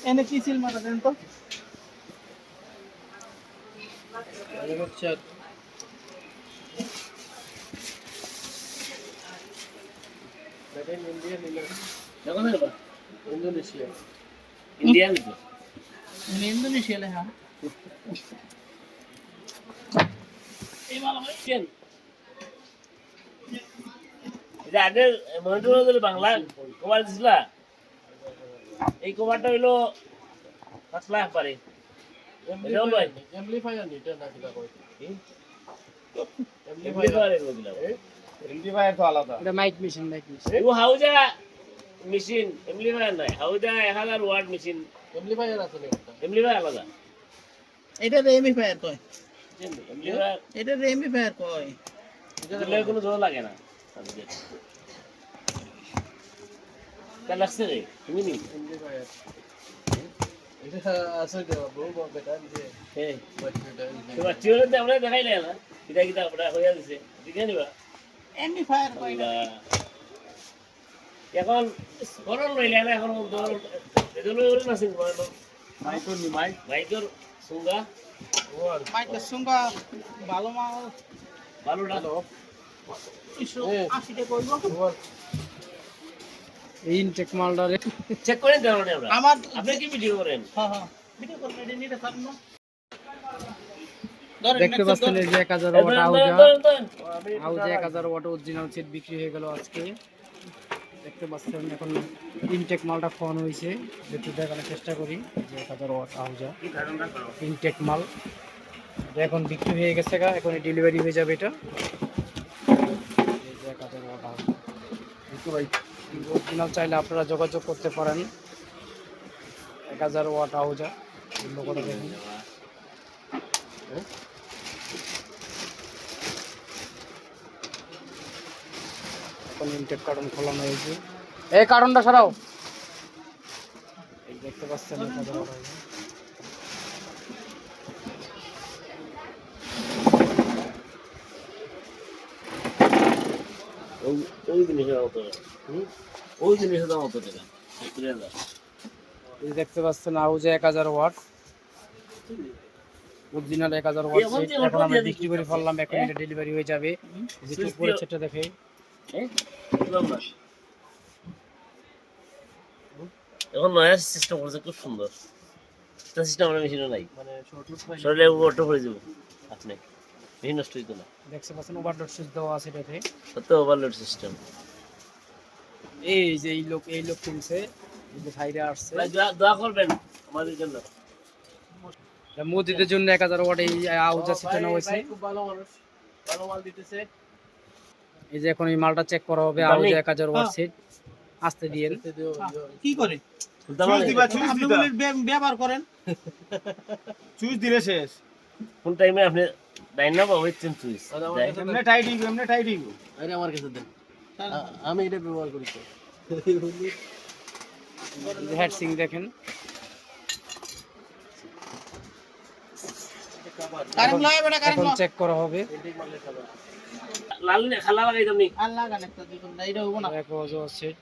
এনে কি সিল মারা দেন তো इंडोनेशिया इंडिया में इंडोनेशिया ले हां এই মাল ভাই কেন এটা আগে মনিটর বাংলা কভার দিছিলা এই কভারটা হইলো 5 লাখ পারে এটাও লয় এমপ্লিফায়ার নিতে না কিলা কই এমপ্লিফায়ার এর দিলা এমপ্লিফায়ার তো আলাদা এটা মাইক মেশিন ও হাউজা মেশিন এমপ্লিফায়ার নাই হাউজা 1000 ওয়াট মেশিন এমপ্লিফায়ার আছে না এমপ্লিফায়ার আলাদা এটা রেমিফায়ার কয় এমপ্লিফায়ার এটা রেমিফায়ার কয় দিলে কোনো জোর লাগে না তা লাগছে রে তুমি নি এমপ্লিফায়ার এটা আছে তো বহু বেটা যে হ্যাঁ বাচ্চাটা তোমার চিওরে আমরা দেখাইলে না কিটা কিটা আমরা হইয়া দিছে দিকে নিবা রেমিফায়ার কয় এখন করল লইলে না এখন এগুলো ওরে না সিং মাইকো নি মাইক বাইকের সুঙ্গা মাইকের সঙ্গে ভালো মাল ভালোটা 180 টাকা করব এই ইনটেক মালটারে চেক করেন দেন আমরা আমার আপনি কি ভিডিও করেন হ্যাঁ হ্যাঁ ভিডিও করলে এটা নিতে পারবো না দেখতে পাচ্ছেন এই যে 1000 ওয়াট আউজা 1000 ওয়াট অরিজিনাল সেট বিক্রি হয়ে গেল আজকে দেখতে পাচ্ছেন এখন ইনটেক মালটা ফোন হইছে যেটা দেখানোর চেষ্টা করি যে 1000 ওয়াট আউজা ইনটেক মাল এখন বিক্রি হয়ে গেছে এখন ডেলিভারি হয়ে যাবে এটা এই যে 1000 ওয়াট আউজা দেখো ভাই অরিজিনাল চাইলে আপনারা যোগাযোগ করতে পারেন 1000 ওয়াট আউজা লোগোটা দেখুন এখন ইনটেক কার্টন খোলানো হয়েছে এই কার্টনটা সরাও এই দেখতে পাচ্ছেন 1000 ওয়াট আউজা ওই জিনিসের মতো ওই জিনিসের দাম কত টাকা 70000 এই দেখতে পাচ্ছেন আউজা 1000 ওয়াট অরিজিনাল 1000 ওয়াট সেট এখন আমরা বিক্রি করে ফেললাম এখন এটা ডেলিভারি হয়ে যাবে যেটা উপরে সেটটা দেখেই এখন নয়া সিস্টেম করছে খুব সুন্দর সিস্টেম আমরা মেশিনও নাই মানে শরীরে অটো করে যাব আপনি মেশিন নষ্ট হইতো না দেখতে পাচ্ছেন ওভারলোড সুইচ দেওয়া আছে এটাতে কত ওভারলোড সিস্টেম এই যে এই লোক কিনছে এই যে ভাইরা আসছে দোয়া করবেন আমাদের জন্য মসজিদের জন্য 1000 ওয়াট এই আউজা সেট নেওয়া হয়েছে খুব ভালো মানুষ ভালো মাল দিতেছে এই যে এখন এই মালটা চেক করা হবে আউজা 1000 ওয়াট সেট আসতে দিয়েন কি করে চুজ দিবা আপনি বলেন ব্যবহার করেন চুজ দিলে শেষ কোন টাইমে আপনি ডাইনা বা ওয়েট চুজ এমনে টাইট দিব আরে আমার কাছে দেন আমি এটা ব্যবহার করি তো হেড সিং দেখেন কারেন্ট লাগে বেটা কারেন্ট এখন চেক করা হবে লাল খালা লাগাই দামনি আর লাগান একটা দেখুন না এটা হবো না এক ওয়াজ সেট